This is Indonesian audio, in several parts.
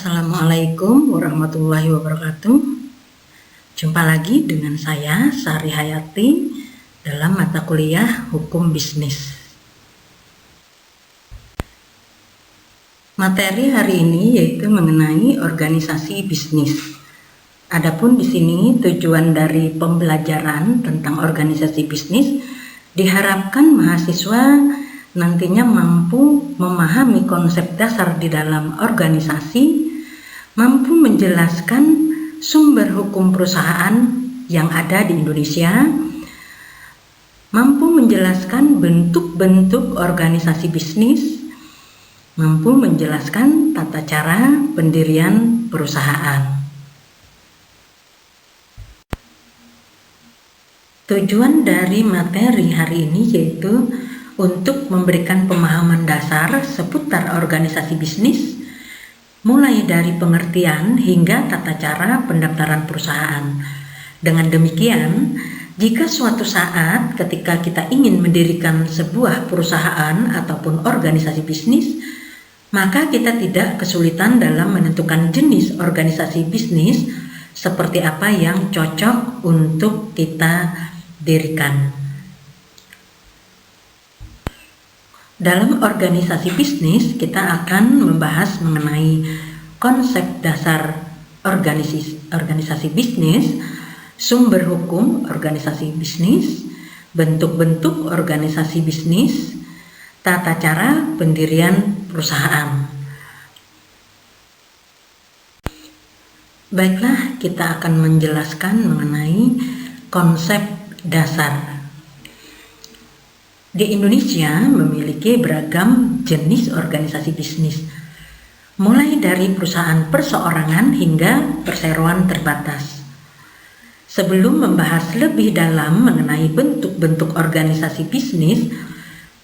Assalamualaikum warahmatullahi wabarakatuh. Jumpa lagi dengan saya, Sari Hayati, dalam mata kuliah Hukum Bisnis. Materi hari ini yaitu mengenai organisasi bisnis. Adapun di sini tujuan dari pembelajaran tentang organisasi bisnis diharapkan mahasiswa nantinya mampu memahami konsep dasar di dalam organisasi, mampu menjelaskan sumber hukum perusahaan yang ada di Indonesia, mampu menjelaskan bentuk-bentuk organisasi bisnis, mampu menjelaskan tata cara pendirian perusahaan. Tujuan dari materi hari ini yaitu untuk memberikan pemahaman dasar seputar organisasi bisnis, mulai dari pengertian hingga tata cara pendaftaran perusahaan. Dengan demikian, jika suatu saat ketika kita ingin mendirikan sebuah perusahaan ataupun organisasi bisnis, maka kita tidak kesulitan dalam menentukan jenis organisasi bisnis seperti apa yang cocok untuk kita dirikan. Dalam organisasi bisnis, kita akan membahas mengenai konsep dasar organisasi bisnis, sumber hukum organisasi bisnis, bentuk-bentuk organisasi bisnis, tata cara pendirian perusahaan. Baiklah, kita akan menjelaskan mengenai konsep dasar. Di Indonesia memiliki beragam jenis organisasi bisnis, mulai dari perusahaan perseorangan hingga perseroan terbatas. Sebelum membahas lebih dalam mengenai bentuk-bentuk organisasi bisnis,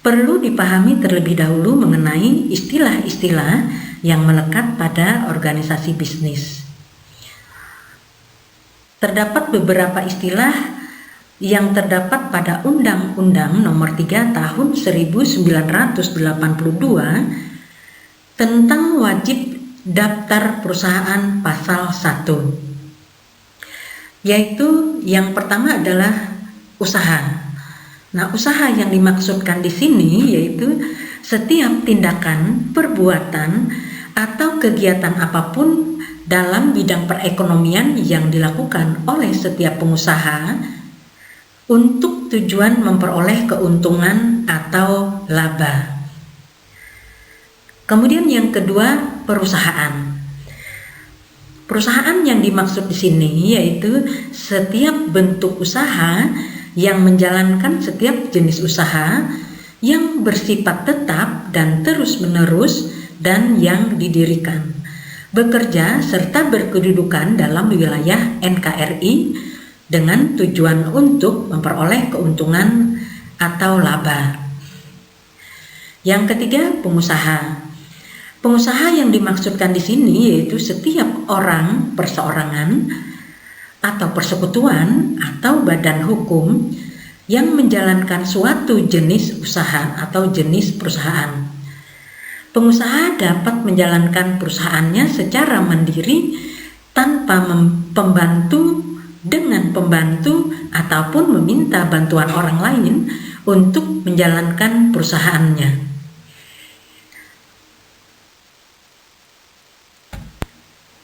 perlu dipahami terlebih dahulu mengenai istilah-istilah yang melekat pada organisasi bisnis. Terdapat beberapa istilah yang terdapat pada Undang-Undang Nomor 3 Tahun 1982 tentang wajib daftar perusahaan pasal 1, yaitu yang pertama adalah usaha. Nah, usaha yang dimaksudkan di sini yaitu setiap tindakan, perbuatan, atau kegiatan apapun dalam bidang perekonomian yang dilakukan oleh setiap pengusaha untuk tujuan memperoleh keuntungan atau laba. Kemudian yang kedua, perusahaan. Perusahaan yang dimaksud di sini yaitu setiap bentuk usaha yang menjalankan setiap jenis usaha yang bersifat tetap dan terus-menerus dan yang didirikan, bekerja serta berkedudukan dalam wilayah NKRI dengan tujuan untuk memperoleh keuntungan atau laba. Yang ketiga, pengusaha. Pengusaha yang dimaksudkan di sini yaitu setiap orang perseorangan atau persekutuan atau badan hukum yang menjalankan suatu jenis usaha atau jenis perusahaan. Pengusaha dapat menjalankan perusahaannya secara mandiri tanpa dengan pembantu ataupun meminta bantuan orang lain untuk menjalankan perusahaannya.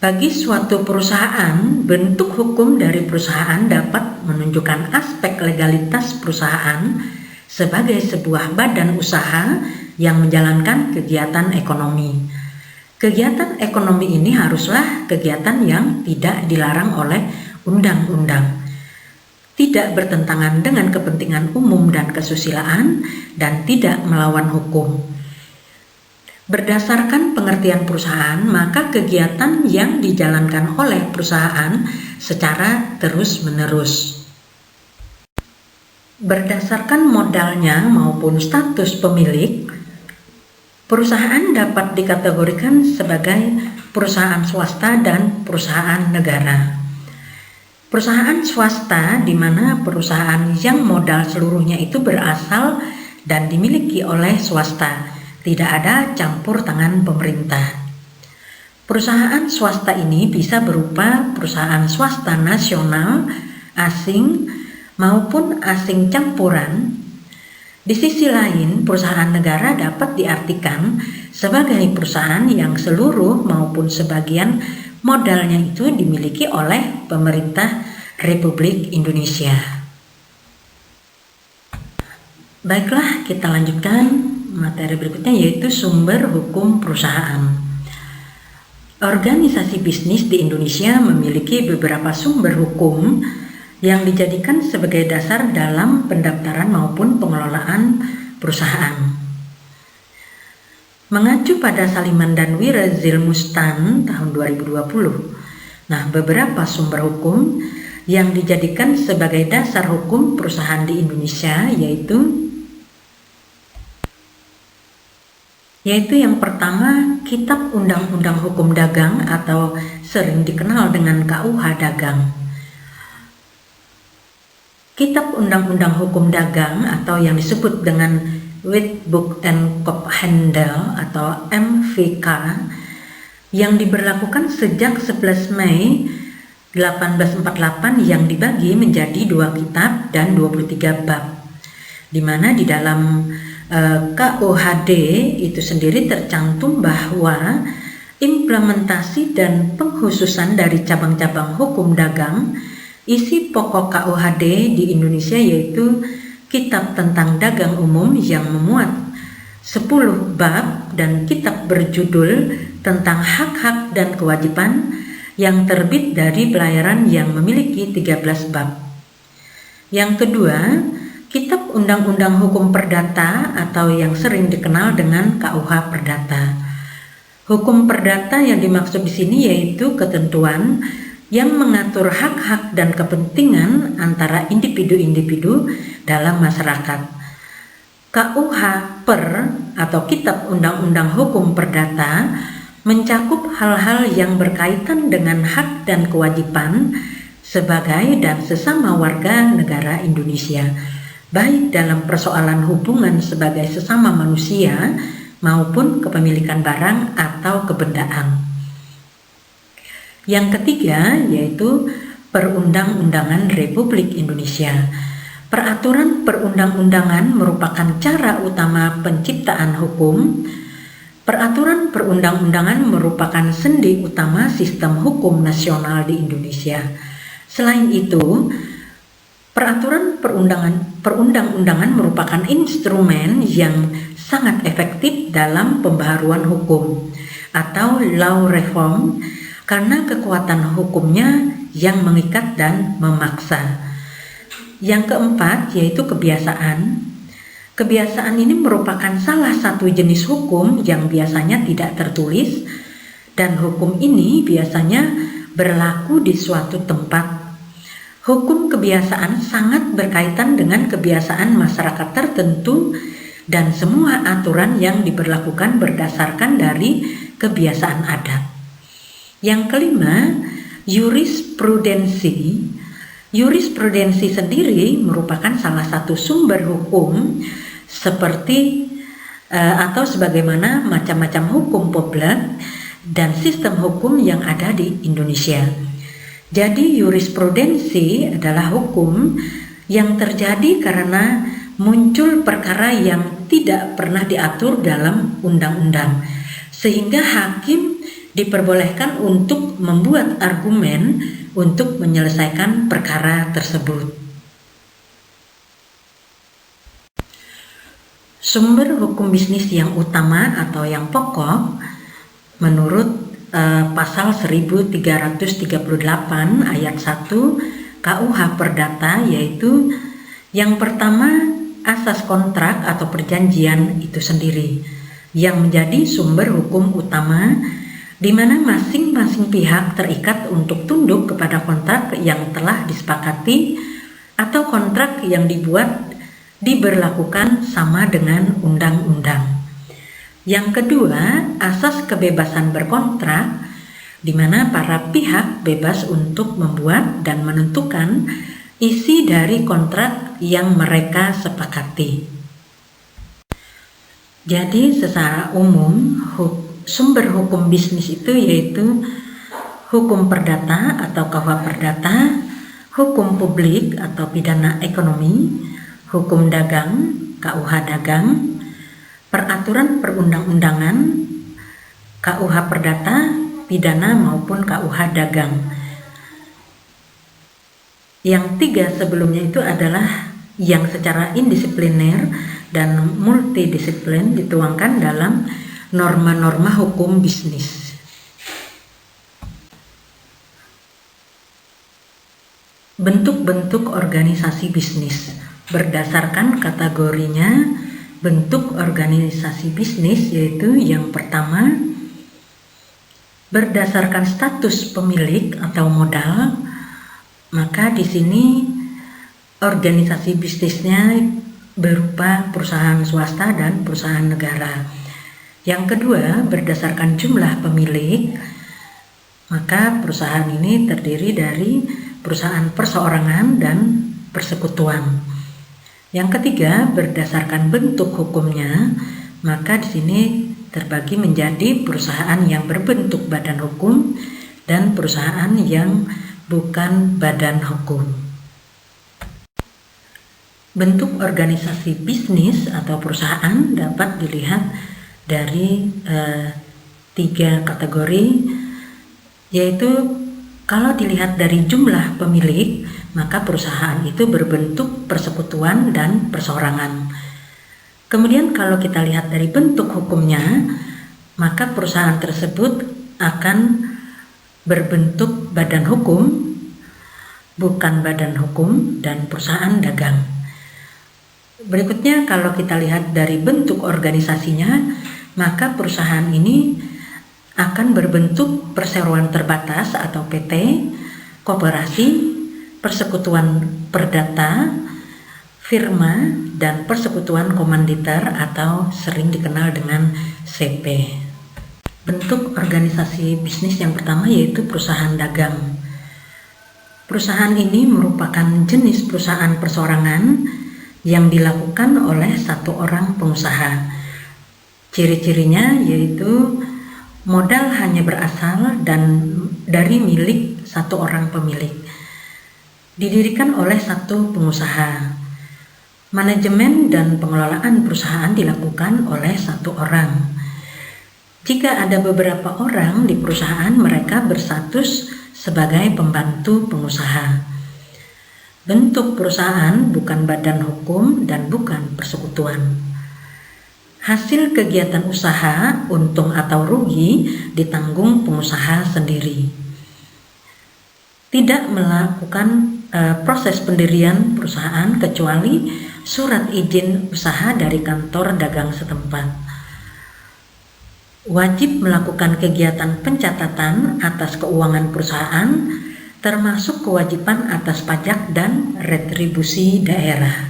Bagi suatu perusahaan, bentuk hukum dari perusahaan dapat menunjukkan aspek legalitas perusahaan sebagai sebuah badan usaha yang menjalankan kegiatan ekonomi. Kegiatan ekonomi ini haruslah kegiatan yang tidak dilarang oleh undang-undang, tidak bertentangan dengan kepentingan umum dan kesusilaan, dan tidak melawan hukum. Berdasarkan pengertian perusahaan, maka kegiatan yang dijalankan oleh perusahaan secara terus-menerus. Berdasarkan modalnya maupun status pemilik, perusahaan dapat dikategorikan sebagai perusahaan swasta dan perusahaan negara. Perusahaan swasta di mana perusahaan yang modal seluruhnya itu berasal dan dimiliki oleh swasta, tidak ada campur tangan pemerintah. Perusahaan swasta ini bisa berupa perusahaan swasta nasional, asing, maupun asing campuran. Di sisi lain, perusahaan negara dapat diartikan sebagai perusahaan yang seluruh maupun sebagian modalnya itu dimiliki oleh pemerintah Republik Indonesia. Baiklah, kita lanjutkan materi berikutnya, yaitu sumber hukum perusahaan. Organisasi bisnis di Indonesia memiliki beberapa sumber hukum yang dijadikan sebagai dasar dalam pendaftaran maupun pengelolaan perusahaan. Mengacu pada Saliman dan Wirazilmustan tahun 2020, beberapa sumber hukum yang dijadikan sebagai dasar hukum perusahaan di Indonesia yaitu yang pertama, Kitab Undang-Undang Hukum Dagang atau sering dikenal dengan KUH Dagang. Kitab Undang-Undang Hukum Dagang atau yang disebut dengan Wetboek en Koophandel atau MVK yang diberlakukan sejak 11 Mei 1848 yang dibagi menjadi 2 kitab dan 23 bab, di mana di dalam KUHD itu sendiri tercantum bahwa implementasi dan pengkhususan dari cabang-cabang hukum dagang. Isi pokok KUHD di Indonesia yaitu kitab tentang dagang umum yang memuat 10 bab dan kitab berjudul tentang hak-hak dan kewajiban yang terbit dari pelayaran yang memiliki 13 bab. Yang kedua, Kitab Undang-Undang Hukum Perdata atau yang sering dikenal dengan KUH Perdata. Hukum perdata yang dimaksud di sini yaitu ketentuan yang mengatur hak-hak dan kepentingan antara individu-individu dalam masyarakat. KUH Per atau Kitab Undang-Undang Hukum Perdata mencakup hal-hal yang berkaitan dengan hak dan kewajiban sebagai dan sesama warga negara Indonesia, baik dalam persoalan hubungan sebagai sesama manusia maupun kepemilikan barang atau kebendaan. Yang ketiga yaitu Perundang-undangan Republik Indonesia. Peraturan perundang-undangan merupakan cara utama penciptaan hukum. Peraturan perundang-undangan merupakan sendi utama sistem hukum nasional di Indonesia. Selain itu, peraturan perundang-undangan merupakan instrumen yang sangat efektif dalam pembaharuan hukum atau law reform karena kekuatan hukumnya yang mengikat dan memaksa. Yang keempat yaitu kebiasaan. Kebiasaan ini merupakan salah satu jenis hukum yang biasanya tidak tertulis dan hukum ini biasanya berlaku di suatu tempat. Hukum kebiasaan sangat berkaitan dengan kebiasaan masyarakat tertentu dan semua aturan yang diberlakukan berdasarkan dari kebiasaan adat. Yang kelima, jurisprudensi. Jurisprudensi sendiri merupakan salah satu sumber hukum seperti atau sebagaimana macam-macam hukum publik dan sistem hukum yang ada di Indonesia. Jadi jurisprudensi adalah hukum yang terjadi karena muncul perkara yang tidak pernah diatur dalam undang-undang, sehingga hakim diperbolehkan untuk membuat argumen untuk menyelesaikan perkara tersebut. Sumber hukum bisnis yang utama atau yang pokok menurut pasal 1338 ayat 1 KUH Perdata yaitu yang pertama asas kontrak atau perjanjian itu sendiri yang menjadi sumber hukum utama di mana masing-masing pihak terikat untuk tunduk kepada kontrak yang telah disepakati atau kontrak yang diberlakukan sama dengan undang-undang. Yang kedua, asas kebebasan berkontrak, di mana para pihak bebas untuk membuat dan menentukan isi dari kontrak yang mereka sepakati. Jadi secara umum, sumber hukum bisnis itu yaitu hukum perdata atau KUH perdata, hukum publik atau pidana ekonomi, hukum dagang, KUH dagang, peraturan perundang-undangan, KUH perdata, pidana maupun KUH dagang. Yang tiga sebelumnya itu adalah yang secara indisipliner dan multidisiplin dituangkan dalam norma-norma hukum bisnis. Bentuk-bentuk organisasi bisnis berdasarkan kategorinya. Bentuk organisasi bisnis yaitu yang pertama, berdasarkan status pemilik atau modal, maka di sini organisasi bisnisnya berupa perusahaan swasta dan perusahaan negara. Yang kedua, berdasarkan jumlah pemilik, maka perusahaan ini terdiri dari perusahaan perseorangan dan persekutuan. Yang ketiga, berdasarkan bentuk hukumnya, maka di sini terbagi menjadi perusahaan yang berbentuk badan hukum dan perusahaan yang bukan badan hukum. Bentuk organisasi bisnis atau perusahaan dapat dilihat dari tiga kategori, yaitu kalau dilihat dari jumlah pemilik, maka perusahaan itu berbentuk persekutuan dan perseorangan. Kemudian kalau kita lihat dari bentuk hukumnya, maka perusahaan tersebut akan berbentuk badan hukum, bukan badan hukum, dan perusahaan dagang. Berikutnya kalau kita lihat dari bentuk organisasinya, maka perusahaan ini akan berbentuk perseroan terbatas atau PT, koperasi, persekutuan perdata, firma, dan persekutuan komanditer atau sering dikenal dengan CP. Bentuk organisasi bisnis yang pertama yaitu perusahaan dagang. Perusahaan ini merupakan jenis perusahaan perseorangan yang dilakukan oleh satu orang pengusaha. Ciri-cirinya yaitu modal hanya berasal dari milik satu orang pemilik. Didirikan oleh satu pengusaha. Manajemen dan pengelolaan perusahaan dilakukan oleh satu orang. Jika ada beberapa orang di perusahaan, mereka berstatus sebagai pembantu pengusaha. Bentuk perusahaan bukan badan hukum dan bukan persekutuan. Hasil kegiatan usaha, untung atau rugi, ditanggung pengusaha sendiri. Tidak melakukan proses pendirian perusahaan kecuali surat izin usaha dari kantor dagang setempat. Wajib melakukan kegiatan pencatatan atas keuangan perusahaan, termasuk kewajiban atas pajak dan retribusi daerah.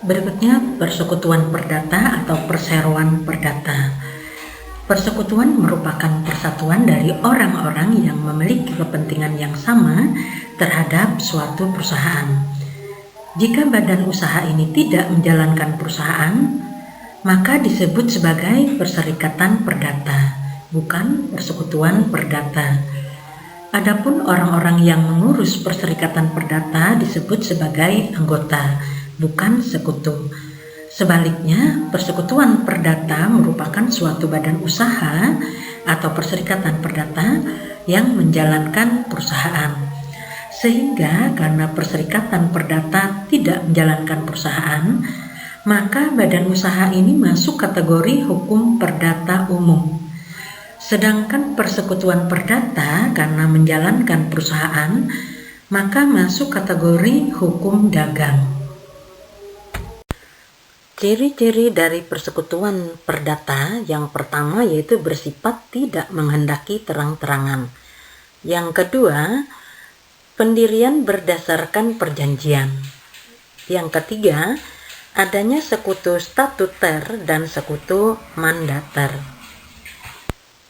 Berikutnya persekutuan perdata atau perseroan perdata. Persekutuan merupakan persatuan dari orang-orang yang memiliki kepentingan yang sama terhadap suatu perusahaan. Jika badan usaha ini tidak menjalankan perusahaan, maka disebut sebagai perserikatan perdata, bukan persekutuan perdata. Adapun orang-orang yang mengurus perserikatan perdata disebut sebagai anggota, bukan sekutu. Sebaliknya, persekutuan perdata merupakan suatu badan usaha atau perserikatan perdata yang menjalankan perusahaan. Sehingga karena perserikatan perdata tidak menjalankan perusahaan, maka badan usaha ini masuk kategori hukum perdata umum. Sedangkan persekutuan perdata karena menjalankan perusahaan, maka masuk kategori hukum dagang. Ciri-ciri dari persekutuan perdata yang pertama yaitu bersifat tidak menghendaki terang-terangan. Yang kedua, pendirian berdasarkan perjanjian. Yang ketiga, adanya sekutu statuter dan sekutu mandater.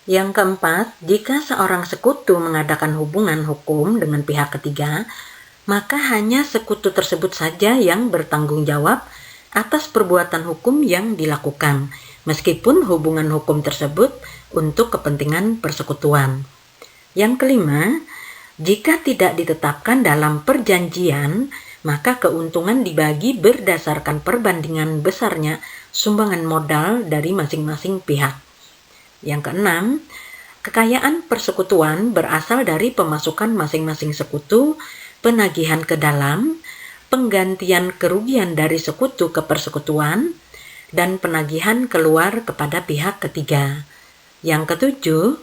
Yang keempat, jika seorang sekutu mengadakan hubungan hukum dengan pihak ketiga, maka hanya sekutu tersebut saja yang bertanggung jawab atas perbuatan hukum yang dilakukan, meskipun hubungan hukum tersebut untuk kepentingan persekutuan. Yang kelima, jika tidak ditetapkan dalam perjanjian, maka keuntungan dibagi berdasarkan perbandingan besarnya sumbangan modal dari masing-masing pihak. Yang keenam, kekayaan persekutuan berasal dari pemasukan masing-masing sekutu, penagihan ke dalam, penggantian kerugian dari sekutu ke persekutuan, dan penagihan keluar kepada pihak ketiga. Yang ketujuh,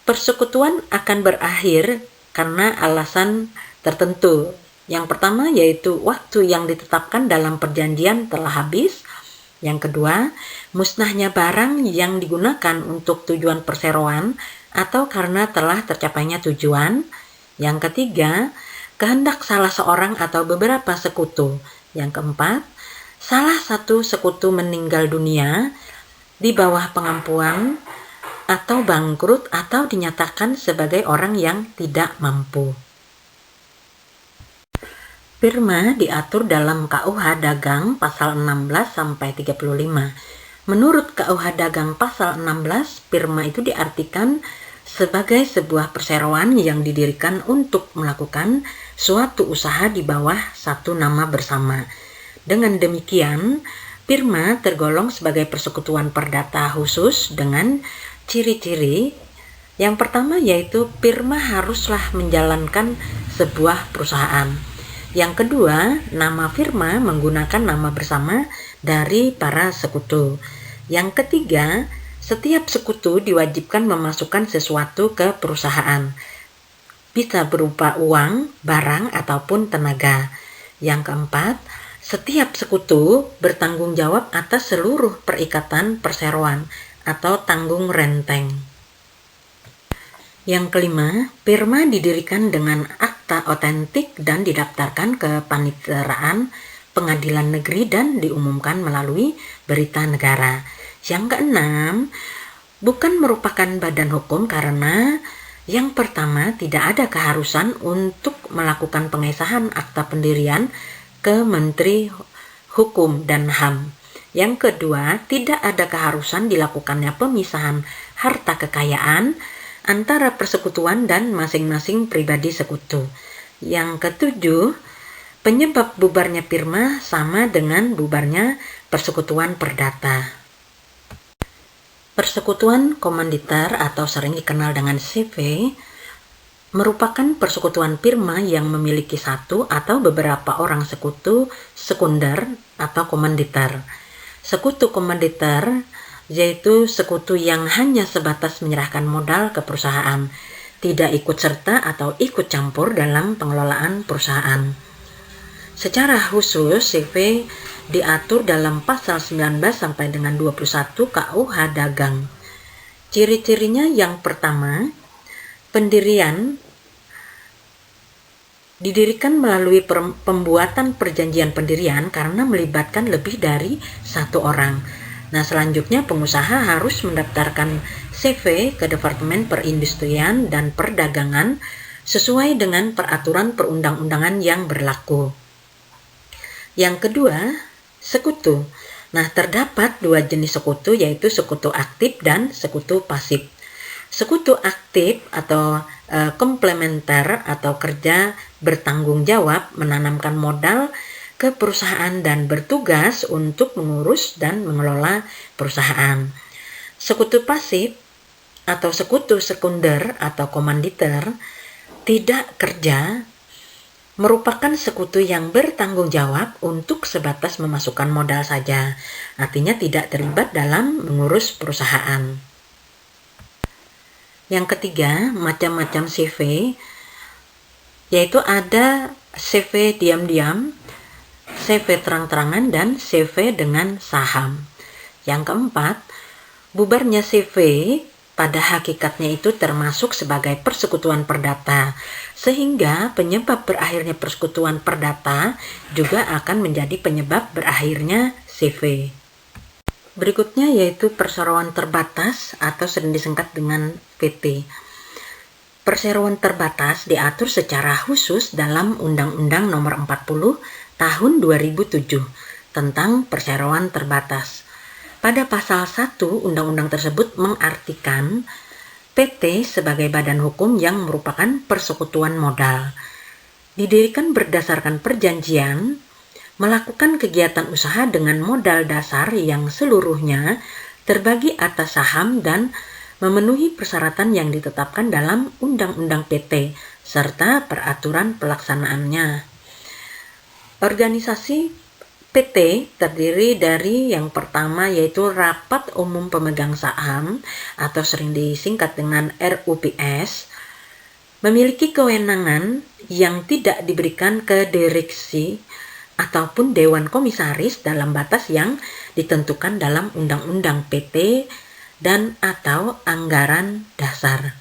persekutuan akan berakhir karena alasan tertentu. Yang pertama yaitu waktu yang ditetapkan dalam perjanjian telah habis. Yang kedua, musnahnya barang yang digunakan untuk tujuan perseroan atau karena telah tercapainya tujuan. Yang ketiga, kehendak salah seorang atau beberapa sekutu. Yang keempat, salah satu sekutu meninggal dunia di bawah pengampuan atau bangkrut atau dinyatakan sebagai orang yang tidak mampu. Firma diatur dalam KUH Dagang pasal 16 sampai 35. Menurut KUH Dagang pasal 16, firma itu diartikan sebagai sebuah perseroan yang didirikan untuk melakukan suatu usaha di bawah satu nama bersama. Dengan demikian, firma tergolong sebagai persekutuan perdata khusus dengan ciri-ciri. Yang pertama yaitu firma haruslah menjalankan sebuah perusahaan. Yang kedua, nama firma menggunakan nama bersama dari para sekutu. Yang ketiga, setiap sekutu diwajibkan memasukkan sesuatu ke perusahaan, bisa berupa uang, barang, ataupun tenaga. Yang keempat, setiap sekutu bertanggung jawab atas seluruh perikatan perseroan atau tanggung renteng. Yang kelima, firma didirikan dengan akta otentik dan didaftarkan ke Paniteraan Pengadilan Negeri dan diumumkan melalui berita negara. Yang keenam, bukan merupakan badan hukum karena yang pertama tidak ada keharusan untuk melakukan pengesahan akta pendirian ke Menteri Hukum dan HAM. Yang kedua, tidak ada keharusan dilakukannya pemisahan harta kekayaan antara persekutuan dan masing-masing pribadi sekutu. Yang ketujuh, penyebab bubarnya firma sama dengan bubarnya persekutuan perdata. Persekutuan komanditer atau sering dikenal dengan CV merupakan persekutuan firma yang memiliki satu atau beberapa orang sekutu sekunder atau komanditer. Sekutu komanditer yaitu sekutu yang hanya sebatas menyerahkan modal ke perusahaan, tidak ikut serta atau ikut campur dalam pengelolaan perusahaan. Secara khusus, CV diatur dalam pasal 19 sampai dengan 21 KUH Dagang. Ciri-cirinya yang pertama, pendirian didirikan melalui pembuatan perjanjian pendirian karena melibatkan lebih dari satu orang. Nah, selanjutnya pengusaha harus mendaftarkan CV ke Departemen Perindustrian dan Perdagangan sesuai dengan peraturan perundang-undangan yang berlaku. Yang kedua, sekutu. Nah, terdapat dua jenis sekutu yaitu sekutu aktif dan sekutu pasif. Sekutu aktif atau komplementer atau kerja bertanggung jawab menanamkan modal ke perusahaan dan bertugas untuk mengurus dan mengelola perusahaan. Sekutu pasif atau sekutu sekunder atau komanditer tidak kerja merupakan sekutu yang bertanggung jawab untuk sebatas memasukkan modal saja, artinya tidak terlibat dalam mengurus perusahaan. Yang ketiga, macam-macam CV, yaitu ada CV diam-diam, CV terang-terangan, dan CV dengan saham. Yang keempat, bubarnya CV pada hakikatnya itu termasuk sebagai persekutuan perdata, sehingga penyebab berakhirnya persekutuan perdata juga akan menjadi penyebab berakhirnya CV. Berikutnya yaitu perseroan terbatas atau sering disingkat dengan PT. Perseroan terbatas diatur secara khusus dalam Undang-Undang Nomor 40 Tahun 2007 tentang perseroan terbatas. Pada pasal 1 undang-undang tersebut mengartikan PT sebagai badan hukum yang merupakan persekutuan modal. Didirikan berdasarkan perjanjian, melakukan kegiatan usaha dengan modal dasar yang seluruhnya terbagi atas saham dan memenuhi persyaratan yang ditetapkan dalam Undang-Undang PT serta peraturan pelaksanaannya. Organisasi PT terdiri dari yang pertama yaitu Rapat Umum Pemegang Saham atau sering disingkat dengan RUPS, memiliki kewenangan yang tidak diberikan ke direksi ataupun Dewan Komisaris dalam batas yang ditentukan dalam Undang-Undang PT dan atau anggaran dasar.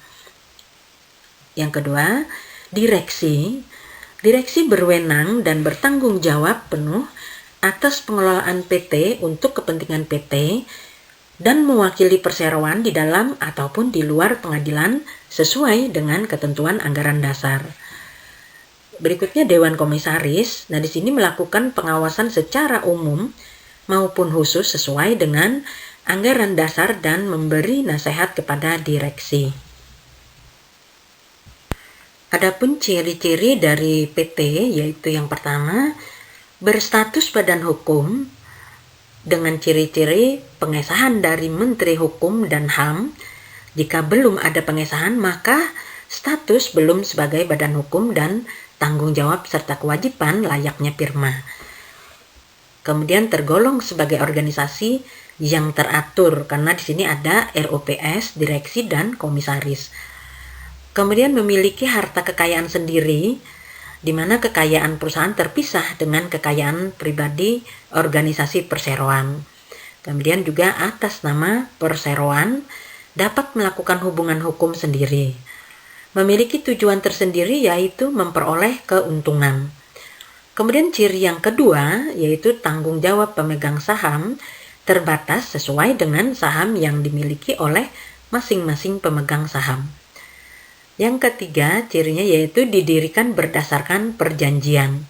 Yang kedua, direksi. Direksi berwenang dan bertanggung jawab penuh atas pengelolaan PT untuk kepentingan PT dan mewakili perseroan di dalam ataupun di luar pengadilan sesuai dengan ketentuan anggaran dasar. Berikutnya Dewan Komisaris. Nah, di sini melakukan pengawasan secara umum maupun khusus sesuai dengan anggaran dasar dan memberi nasihat kepada direksi. Adapun ciri-ciri dari PT yaitu yang pertama, berstatus badan hukum dengan ciri-ciri pengesahan dari Menteri Hukum dan HAM. Jika belum ada pengesahan, maka status belum sebagai badan hukum dan tanggung jawab serta kewajiban layaknya firma. Kemudian tergolong sebagai organisasi yang teratur karena di sini ada RUPS, direksi dan komisaris. Kemudian memiliki harta kekayaan sendiri, di mana kekayaan perusahaan terpisah dengan kekayaan pribadi organisasi perseroan. Kemudian juga atas nama perseroan dapat melakukan hubungan hukum sendiri. Memiliki tujuan tersendiri yaitu memperoleh keuntungan. Kemudian ciri yang kedua yaitu tanggung jawab pemegang saham terbatas sesuai dengan saham yang dimiliki oleh masing-masing pemegang saham. Yang ketiga, cirinya yaitu didirikan berdasarkan perjanjian.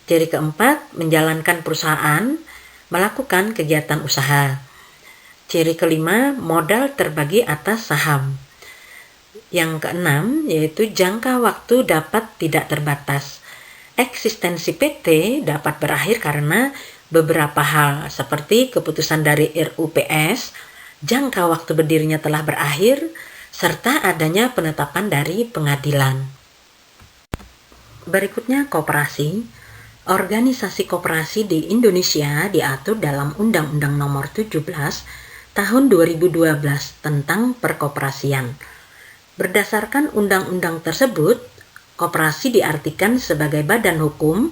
Ciri keempat, menjalankan perusahaan, melakukan kegiatan usaha. Ciri kelima, modal terbagi atas saham. Yang keenam, yaitu jangka waktu dapat tidak terbatas. Eksistensi PT dapat berakhir karena beberapa hal, seperti keputusan dari RUPS, jangka waktu berdirinya telah berakhir, serta adanya penetapan dari pengadilan. Berikutnya koperasi. Organisasi koperasi di Indonesia diatur dalam Undang-Undang Nomor 17 Tahun 2012 tentang perkoperasian. Berdasarkan undang-undang tersebut, koperasi diartikan sebagai badan hukum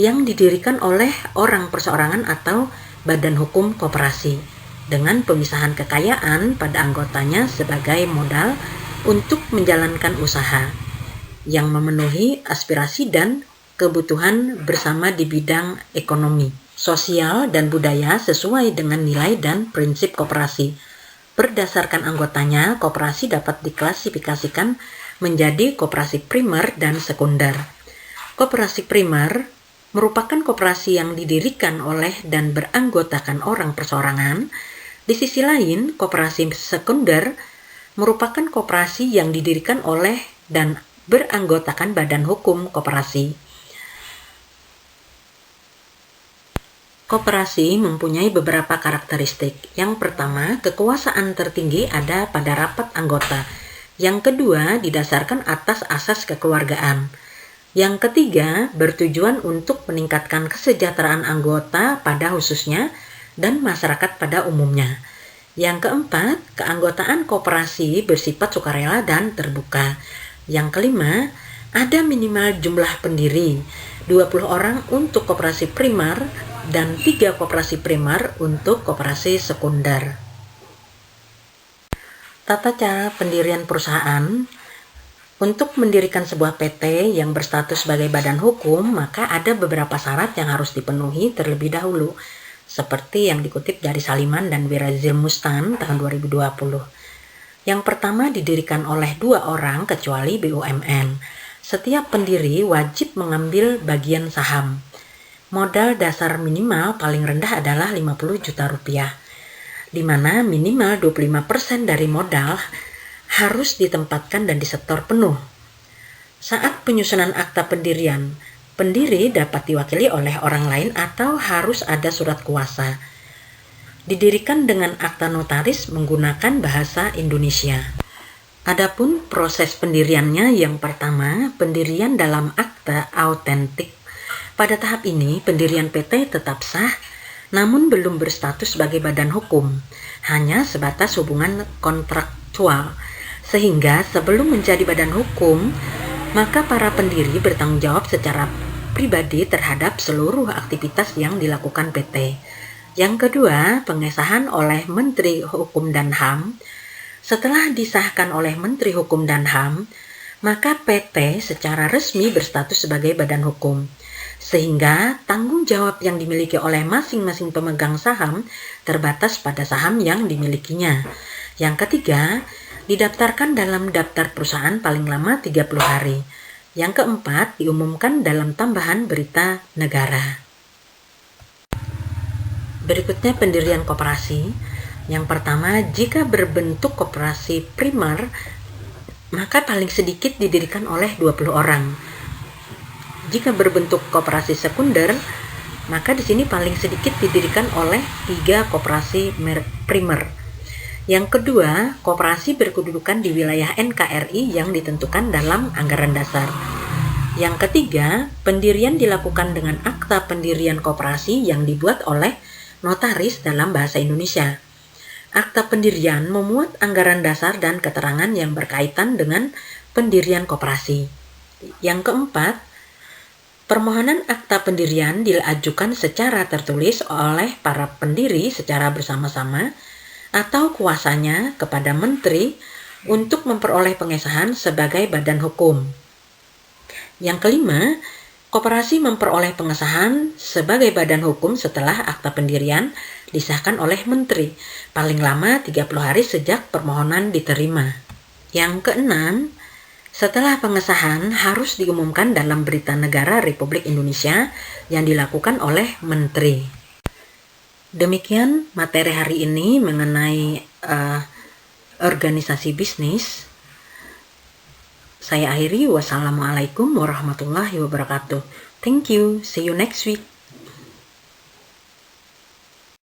yang didirikan oleh orang perseorangan atau badan hukum koperasi, dengan pemisahan kekayaan pada anggotanya sebagai modal untuk menjalankan usaha yang memenuhi aspirasi dan kebutuhan bersama di bidang ekonomi, sosial, dan budaya sesuai dengan nilai dan prinsip koperasi. Berdasarkan anggotanya, koperasi dapat diklasifikasikan menjadi koperasi primer dan sekunder. Koperasi primer merupakan koperasi yang didirikan oleh dan beranggotakan orang perseorangan. Di sisi lain, koperasi sekunder merupakan koperasi yang didirikan oleh dan beranggotakan badan hukum koperasi. Koperasi mempunyai beberapa karakteristik. Yang pertama, kekuasaan tertinggi ada pada rapat anggota. Yang kedua, didasarkan atas asas kekeluargaan. Yang ketiga, bertujuan untuk meningkatkan kesejahteraan anggota pada khususnya dan masyarakat pada umumnya. Yang keempat, keanggotaan koperasi bersifat sukarela dan terbuka. Yang kelima, ada minimal jumlah pendiri, 20 orang untuk koperasi primer dan 3 koperasi primer untuk koperasi sekunder. Tata cara pendirian perusahaan. Untuk mendirikan sebuah PT yang berstatus sebagai badan hukum, maka ada beberapa syarat yang harus dipenuhi terlebih dahulu, seperti yang dikutip dari Saliman dan Wirazil Mustan tahun 2020. Yang pertama, didirikan oleh 2 orang kecuali BUMN. Setiap pendiri wajib mengambil bagian saham. Modal dasar minimal paling rendah adalah 50 juta rupiah, di mana minimal 25% dari modal harus ditempatkan dan disetor penuh. Saat penyusunan akta pendirian, pendiri dapat diwakili oleh orang lain atau harus ada surat kuasa. Didirikan dengan akta notaris menggunakan bahasa Indonesia. Adapun proses pendiriannya, yang pertama, pendirian dalam akta autentik. Pada tahap ini, pendirian PT tetap sah, namun belum berstatus sebagai badan hukum, hanya sebatas hubungan kontraktual. Sehingga sebelum menjadi badan hukum, maka para pendiri bertanggung jawab secara pribadi terhadap seluruh aktivitas yang dilakukan PT. Yang kedua, pengesahan oleh Menteri Hukum dan HAM. Setelah disahkan oleh Menteri Hukum dan HAM, maka PT secara resmi berstatus sebagai badan hukum, sehingga tanggung jawab yang dimiliki oleh masing-masing pemegang saham terbatas pada saham yang dimilikinya. Yang ketiga, didaftarkan dalam daftar perusahaan paling lama 30 hari. Yang keempat, diumumkan dalam tambahan berita negara. Berikutnya pendirian koperasi. Yang pertama, jika berbentuk koperasi primer, maka paling sedikit didirikan oleh 20 orang. Jika berbentuk koperasi sekunder, maka di sini paling sedikit didirikan oleh 3 koperasi primer. Yang kedua, koperasi berkedudukan di wilayah NKRI yang ditentukan dalam anggaran dasar. Yang ketiga, pendirian dilakukan dengan akta pendirian koperasi yang dibuat oleh notaris dalam bahasa Indonesia. Akta pendirian memuat anggaran dasar dan keterangan yang berkaitan dengan pendirian koperasi. Yang keempat, permohonan akta pendirian diajukan secara tertulis oleh para pendiri secara bersama-sama atau kuasanya kepada menteri untuk memperoleh pengesahan sebagai badan hukum. Yang kelima, koperasi memperoleh pengesahan sebagai badan hukum setelah akta pendirian disahkan oleh menteri, paling lama 30 hari sejak permohonan diterima. Yang keenam, setelah pengesahan harus diumumkan dalam berita negara Republik Indonesia yang dilakukan oleh menteri. Demikian materi hari ini mengenai organisasi bisnis. Saya akhiri, wassalamualaikum warahmatullahi wabarakatuh. Thank you, see you next week.